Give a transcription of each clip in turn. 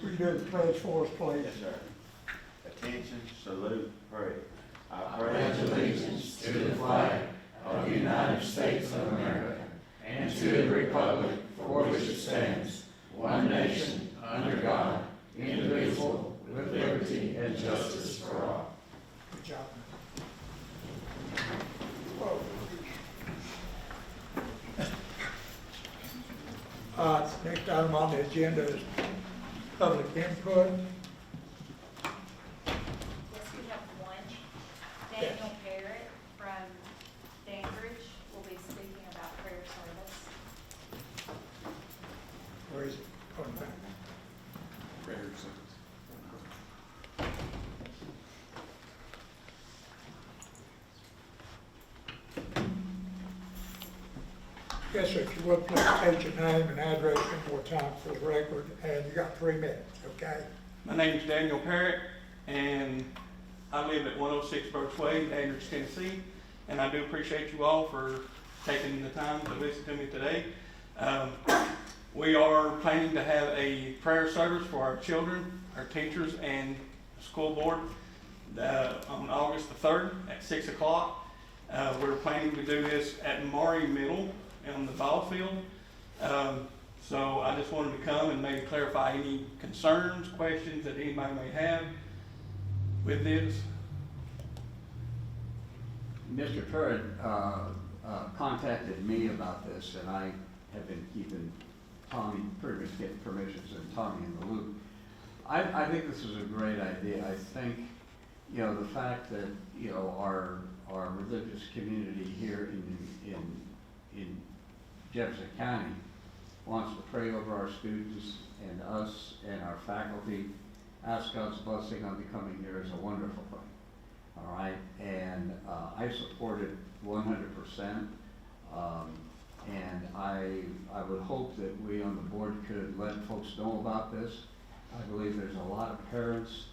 Will you do the pledge for us, please? Yes, sir. Attention, salute, pray. I pledge allegiance to the flag of the United States of America and to the republic for which it stands, one nation, under God, indivisible, with liberty and justice for all. Good job. Next item on the agenda is public input. Yes, we have one. Daniel Barrett from Dandridge will be speaking about prayer service. Where is it? Oh, no. Yes, sir, if you would, please state your name and address one more time for the record, and you got 3 minutes, okay? My name is Daniel Parrott, and I live at 106 Birch Way, Dandridge, Tennessee. And I do appreciate you all for taking the time to listen to me today. We are planning to have a prayer service for our children, our teachers, and school board on August the 3rd at 6 o'clock. We're planning to do this at Maury Middle on the ball field. So I just wanted to come and maybe clarify any concerns, questions that anybody may have with this. Mr. Purd contacted me about this, and I have been keeping Tommy, pretty much getting permissions and Tommy in the loop. I think this is a great idea. I think, you know, the fact that, you know, our religious community here in Jefferson County wants to pray over our students and us and our faculty, ask God's blessing on becoming here is a wonderful thing. All right, and I support it 100%. And I would hope that we on the board could let folks know about this. I believe there's a lot of parents,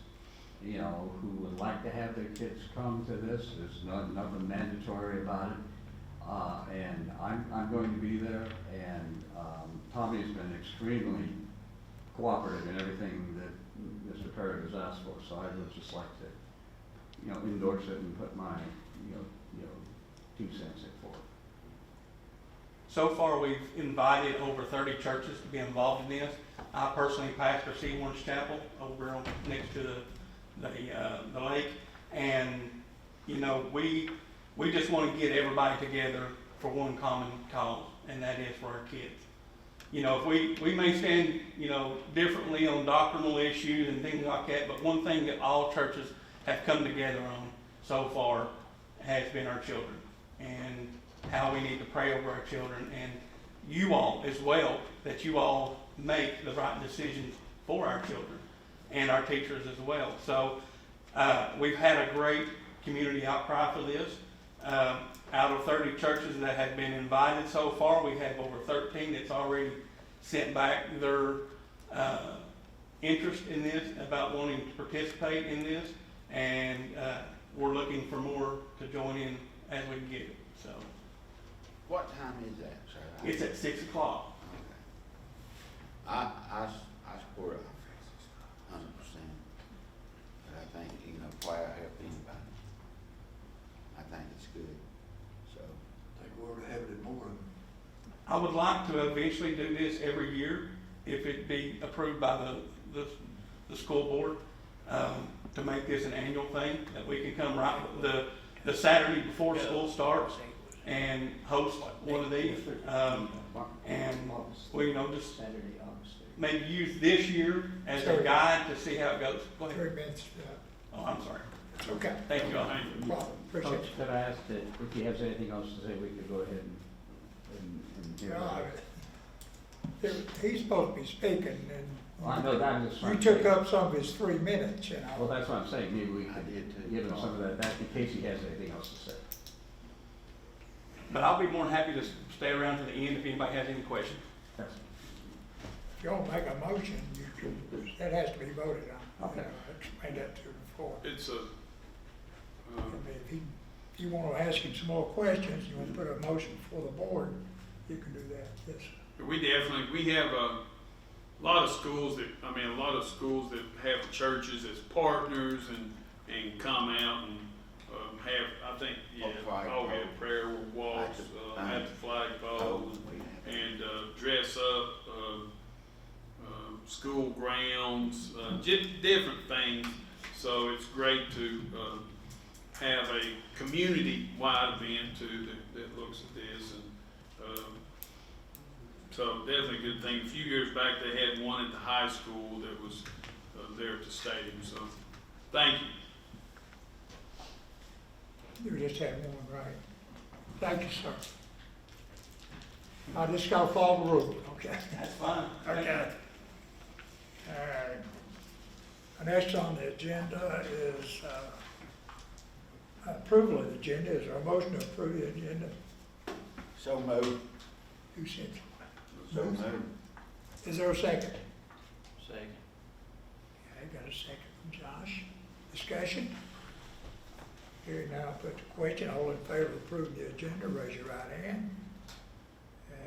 you know, who would like to have their kids come to this. There's nothing mandatory about it. And I'm going to be there, and Tommy's been extremely cooperative in everything that Mr. Perry has asked for, so I would just like to, you know, endorse it and put my, you know, 2 cents in for it. So far, we've invited over 30 churches to be involved in this. I personally pastor Seawards Chapel over on, next to the lake, and you know, we just want to get everybody together for one common cause, and that is for our kids. You know, if we may stand, you know, differently on doctrinal issues and things like that, but one thing that all churches have come together on so far has been our children and how we need to pray over our children, and you all as well, that you all make the right decisions for our children and our teachers as well. So we've had a great community outcry for this. Out of 30 churches that have been invited so far, we have over 13 that's already sent back their interest in this, about wanting to participate in this, and we're looking for more to join in as we get it. So What time is that, sir? it's at 6 o'clock. Okay. I support it 100%. But I think, you know, prayer help anybody. I think it's good. So, I think we ought to have it in more. I would like to eventually do this every year, if it be approved by the school board, to make this an annual thing, that we can come right the Saturday before school starts and host one of these. And we, you know, just maybe use this year as a guide to see how it goes. Go 3 ahead. minutes. Oh, I'm sorry. Okay. Thank you all. Problem. Appreciate Coach, could I ask that if he has anything else to say, we could go ahead and hear it. He's supposed to be speaking, and Well, I know that, I'm just you trying to took say- up some of his 3 minutes, you Well, know. that's what I'm saying, maybe we I could did too. give him some of that back in case he has anything else to say. But I'll be more than happy to stay around to the end if anybody has any questions. That's- If you don't make a motion, that has to be voted on. Okay. I explained that to him before. It's a, I mean, if you want to ask him some more questions, you want to put a motion before the board, you can do that, yes. we have a lot of schools that have churches as partners and come out and, have, I think, prayer walks, at the flagpole and, dress up, school grounds, different things. So it's great to, have a community-wide event too that looks at this, and so definitely a good thing. A few years back they had one at the high school that was there at the stadium. So thank you. You just had one, right? Thank you, sir. I just gotta follow the rules, okay? That's fine. Okay. All right. Next on the agenda is approval of the agenda. Is there a motion to approve the agenda? So moved. Who said? So moved. Is there a second? Second. Okay, got a second from Josh. Discussion? Hearing now, put the question. All in favor of approving the agenda, raise your right hand.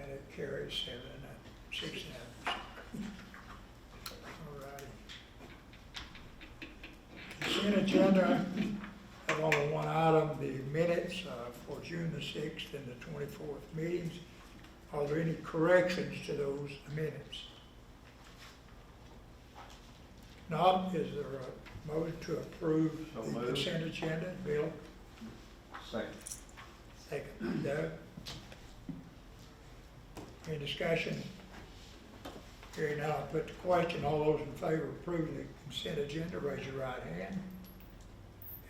And it carries 6-0. All righty. Consent agenda, have only one item, the minutes for June the 6th and the 24th meetings. Are there any corrections to those minutes? Not, is there a motion to approve So the moved. consent agenda? Bill, Second. second. Doug? Any discussion? Hearing now, I'll put the question. All those in favor of approving the consent agenda, raise your right hand.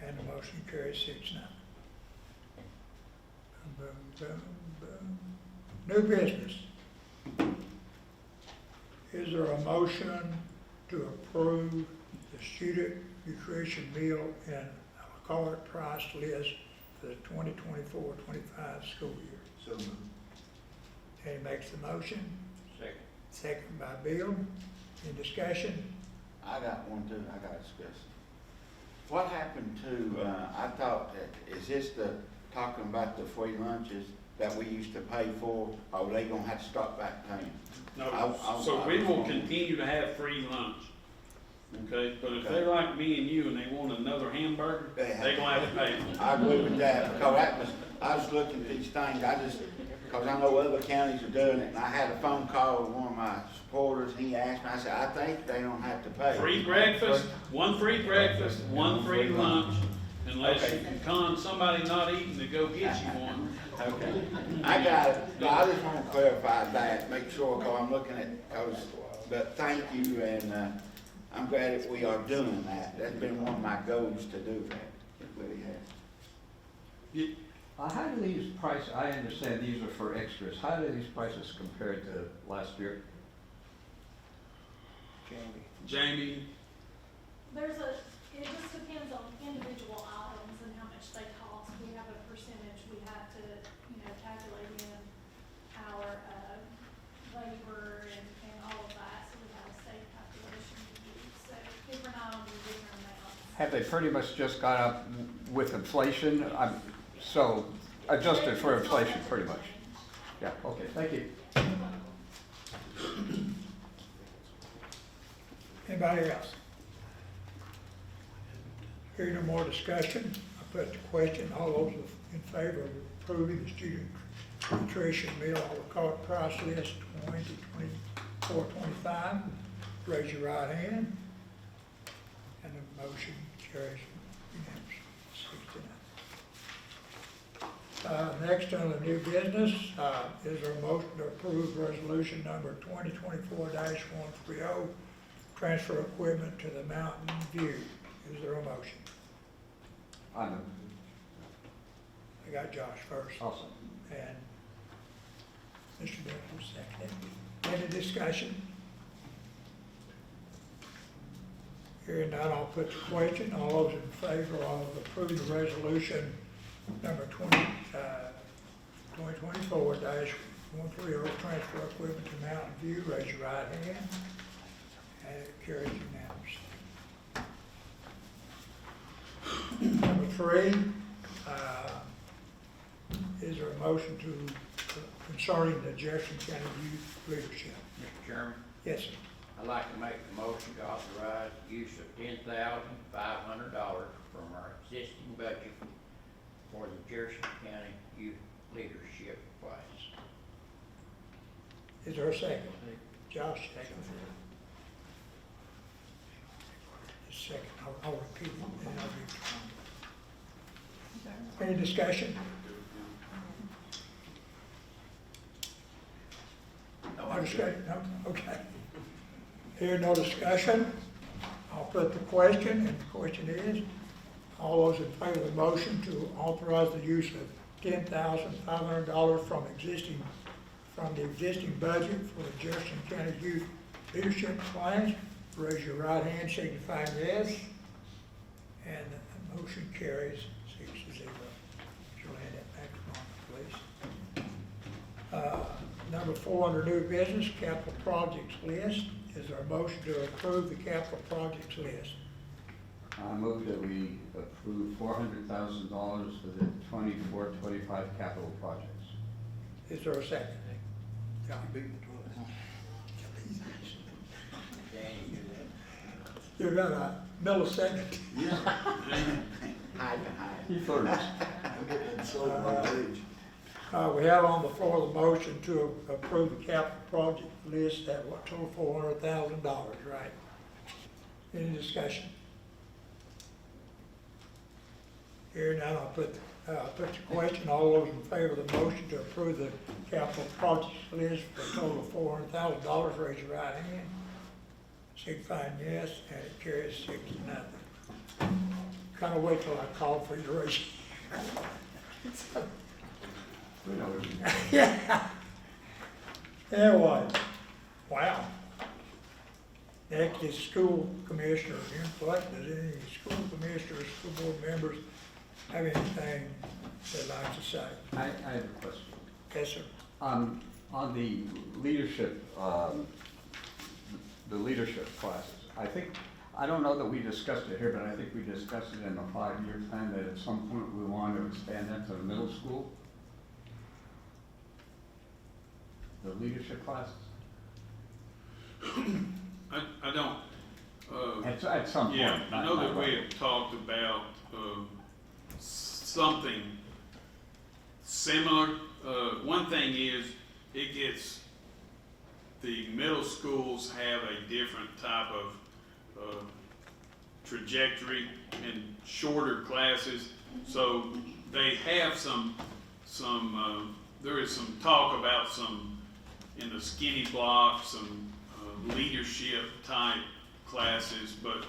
And the motion carries 6-0. Boom, boom, boom. New business. Is there a motion to approve the student nutrition meal and a la carte price list for the 2024-25 school year? So moved. Danny makes the motion, Second. second by Bill. Any discussion? I got one too, I got to discuss. What happened to, I thought that, is this talking about the free lunches that we used to pay for, or are they gonna have to start back paying? No, so we will continue to have free lunch. Okay, but if they're like me and you and they want another hamburger, they're gonna have to pay. I agree with that, because I was looking at these things, because I know other counties are doing it, and I had a phone call with one of my supporters, and he asked me, I said, I think they don't have to pay. Free breakfast, one free breakfast, one free lunch, unless you can con somebody not eating to go get you one. Okay, I got it, but I just want to clarify that, make sure, because I'm looking at, but thank you, and I'm glad that we are doing that. That's been one of my goals to do that, it really has. How do these prices, I understand these are for extras, how do these prices compare to last year? Jamie, It just depends on individual items and how much they cost. We have a percentage we have to, calculate in our, labor and all of that, so we have a state calculation to use. So different items are different amounts. Have they pretty much just gone up with inflation? So adjusted for inflation, pretty much. Yeah, okay, thank you. Anybody else? Hearing no more discussion, I put the question. All those in favor of approving the student nutrition meal a la carte price list 2024-25, raise your right hand. And the motion carries unanimously. Next on the new business, is there a motion to approve resolution number 2024-130, transfer equipment to the Mountain View? Is there a motion? I know. I got Josh first. Awesome. And Mr. Nichols second. Any discussion? Hearing none, I'll put the question. All those in favor of approving the resolution number 2024-130, transfer equipment to Mountain View, raise your right hand. And it carries unanimously. Number 3, is there a motion concerning the Jefferson County Youth Leadership? Mr. Chairman, Yes, sir. I'd like to make the motion to authorize the use of $10,500 from our existing budget for the Jefferson County Youth Leadership Class. Is there a second? Josh, second. Second, I'll repeat it, and I'll be. Any discussion? No discussion, no, okay. Here, no discussion. I'll put the question, and the question is, all those in favor of the motion to authorize the use of $10,500 from the existing budget for the Jefferson County Youth Leadership Class, raise your right hand, signifying yes. And the motion carries 6-0. You'll hand that back to Mark, please. Number 4 under new business, capital projects list. Is there a motion to approve the capital projects list? I move that we approve $400,000 for the 24-25 capital projects. Is there a second? John? You're gonna millisecond. Hide. He first. We have on the floor the motion to approve the capital project list at what, total $400,000, right? Any discussion? Here now, I'll put the question, all those in favor of the motion to approve the capital project list for a total of $400,000, raise your right hand. Signifying yes, and it carries 6-0. Kind of wait till I call for your raise. We know what you mean. Yeah. Anyway, wow. Next is school commissioner input. Does any school commissioners, school board members have anything they'd like to say? I have a question. Yes, sir. On the leadership classes, I don't know that we discussed it here, but I think we discussed it in a 5-year plan that at some point we want to expand that to the middle school. The leadership classes? I don't, At some point. yeah, I know not that right we have talked about, something similar. One thing is, the middle schools have a different type of, trajectory and shorter classes. So they have there is some talk about in the skinny block, some leadership type classes, but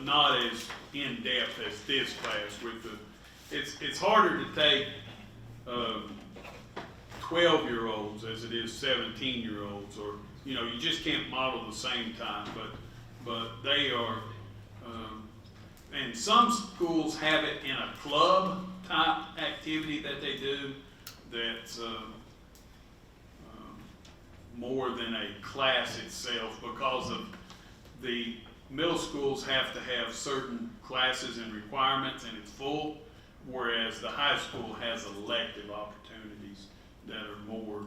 not as in depth as this class. It's harder to take 12-year-olds as it is 17-year-olds, or you just can't model the same time. But they are, and some schools have it in a club type activity that they do that's more than a class itself, because of the middle schools have to have certain classes and requirements, and it's full, whereas the high school has elective opportunities that are more,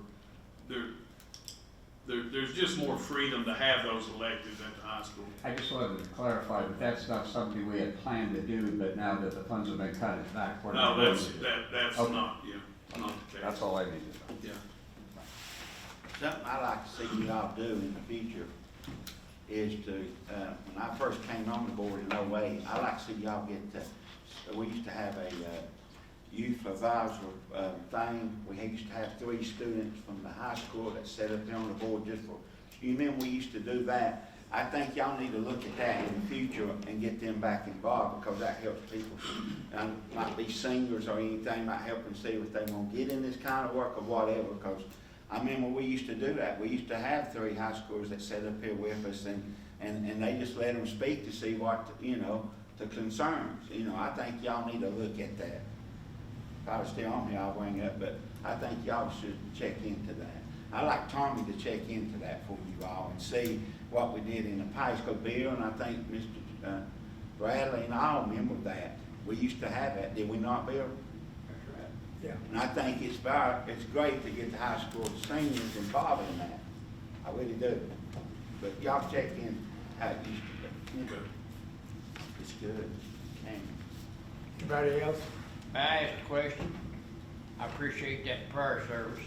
there's just more freedom to have those electives at the high school. I just wanted to clarify that that's not something we had planned to do, but now that the funds have been cut back, we're not No, going that's to. that's Okay. not the case. That's all I needed. Yeah. Something I like to see y'all do in the future is to, when I first came on the board in 2008, I like to see y'all get, we used to have a youth advisor thing. We used to have 3 students from the high school that sat up there on the board just for, you remember we used to do that? I think y'all need to look at that in the future and get them back involved, because that helps people. Might be singers or anything, might help them see if they want to get in this kind of work or whatever, because I remember we used to do that. We used to have 3 high schoolers that sat up here with us, and they just let them speak to see what, the concerns. I think y'all need to look at that. If I was still on here, I'll bring it up, but I think y'all should check into that. I'd like Tommy to check into that for you all and see what we did in the past, because Bill and I think Mr. Bradley and all remember that. We used to have that, did we not, Bill? Yeah. And I think it's great to get the high school seniors involved in that. I really do. but y'all check in how it used to be. Okay. It's good. And Anybody else? May I ask a question? I appreciate that prayer service,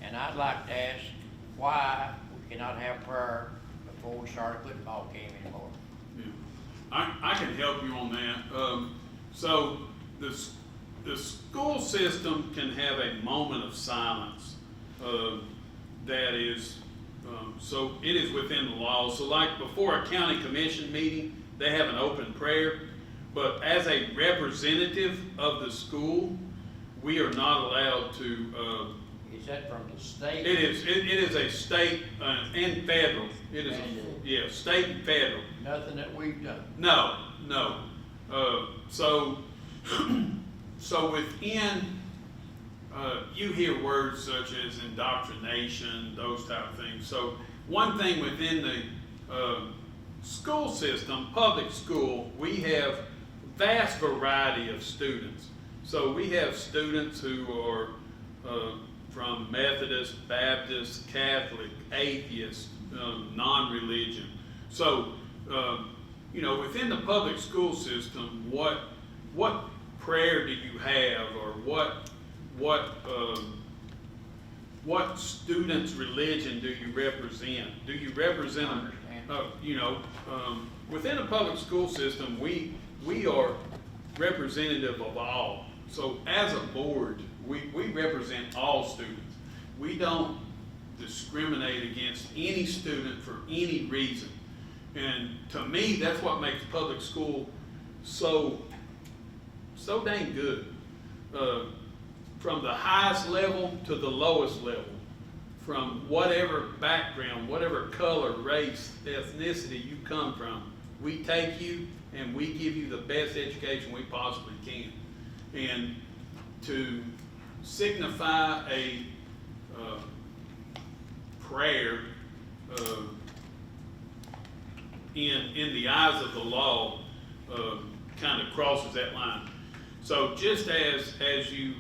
and I'd like to ask why we cannot have prayer before we start a football game anymore. Yeah. I can help you on that. So the school system can have a moment of silence. That is, so it is within the law. So like before a county commission meeting, they have an open prayer. But as a representative of the school, we are not allowed to, Is that from the state? it is a state and federal. It is, yeah, state and federal. Nothing that we've done. No. So within, you hear words such as indoctrination, those type of things. So one thing within the school system, public school, we have vast variety of students. So we have students who are from Methodist, Baptist, Catholic, atheist, non-religion. So, within the public school system, what prayer do you have, or what student's religion do you represent? Do you represent within the public school system, we are representative of all. So as a board, we represent all students. We don't discriminate against any student for any reason. And to me, that's what makes public school so dang good. From the highest level to the lowest level, from whatever background, whatever color, race, ethnicity you come from, we take you and we give you the best education we possibly can. And to signify a prayer in the eyes of the law kind of crosses that line. So just as you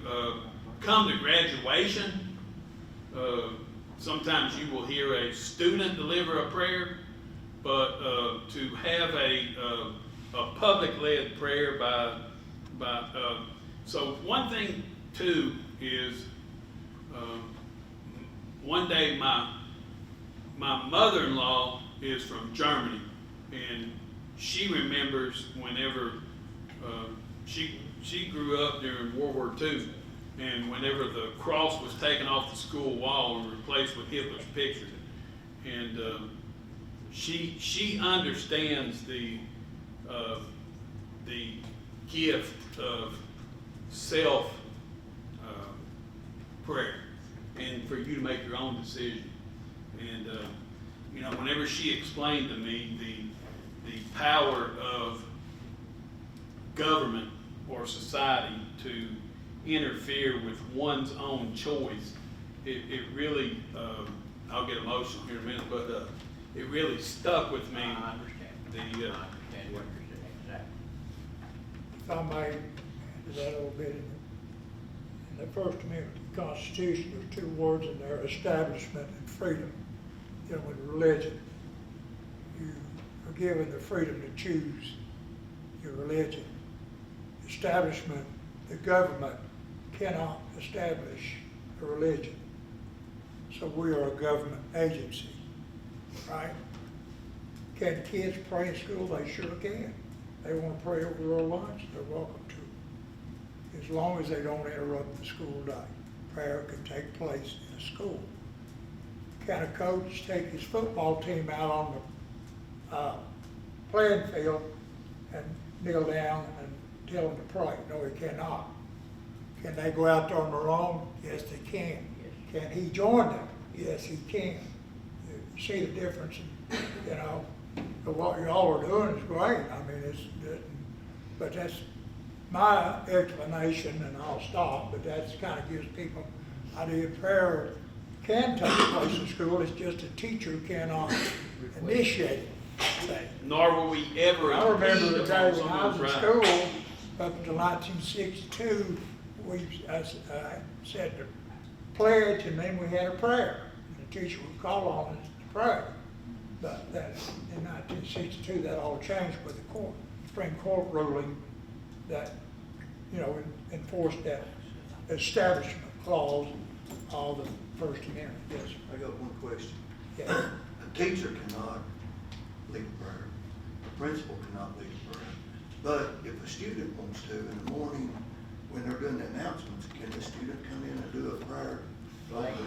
come to graduation, sometimes you will hear a student deliver a prayer, but to have a public-led prayer so one thing too is one day my mother-in-law is from Germany, and she remembers whenever she grew up during World War II, and whenever the cross was taken off the school wall and replaced with Hitler's picture, and she understands the gift of self prayer, and for you to make your own decision. And whenever she explained to me the power of government or society to interfere with one's own choice, it really, I'll get emotional here in a minute, but it really stuck with me. I understand. I understand what you're saying, exactly. If I may add to that a little bit, in the First Amendment of the Constitution, there's two words in there: establishment and freedom. Dealing with religion, you are given the freedom to choose your religion. Establishment, the government cannot establish a religion. So we are a government agency, right? Can kids pray in school? They sure can. They want to pray over their lunch, they're welcome to. As long as they don't interrupt the school day. Prayer can take place in a school. Can a coach take his football team out on the playing field and kneel down and tell them to pray? No, he cannot. Can they go out there on their own? Yes, they can. Can he join them? Yes, he can. You see the difference, but what y'all are doing is great. I mean, but that's my explanation, and I'll stop, but that kind of gives people an idea. Prayer can take place in school. It's just a teacher cannot initiate things. Nor will we ever I remember impede the day upon when I was in someone's school, right. up until 1962, I said the pledge, and then we had a prayer. And the teacher would call on us to pray. But that, in 1962, that all changed with the court, Supreme Court ruling that, you know, enforced that establishment clause of the First Amendment. Yes, sir. I got one question. Yeah. A teacher cannot lead a prayer, a principal cannot lead a prayer. But if a student wants to, in the morning, when they're doing the announcements, can the student come in and do a prayer?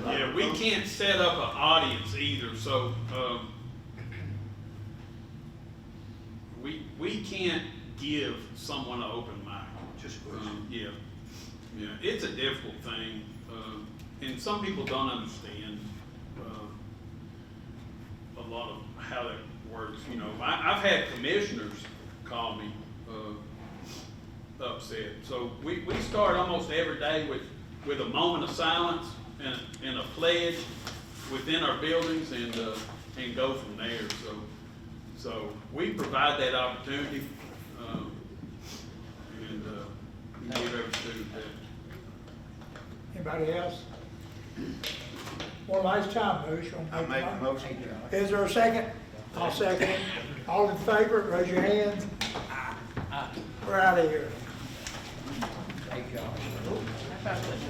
Yeah, we can't set up an audience either, so, we can't give someone an open mic. Just a question. Yeah, yeah, it's a difficult thing, and some people don't understand, a lot of how that works, you know. I've had commissioners call me, upset. So we start almost every day with a moment of silence and a pledge within our buildings and go from there. So we provide that opportunity, and give every student that. Anybody else? One last time, Bruce, you want to I make a motion. Is there a second? I'll second it. All in favor, raise your hands. We're out of here. Hey, Josh. How about this?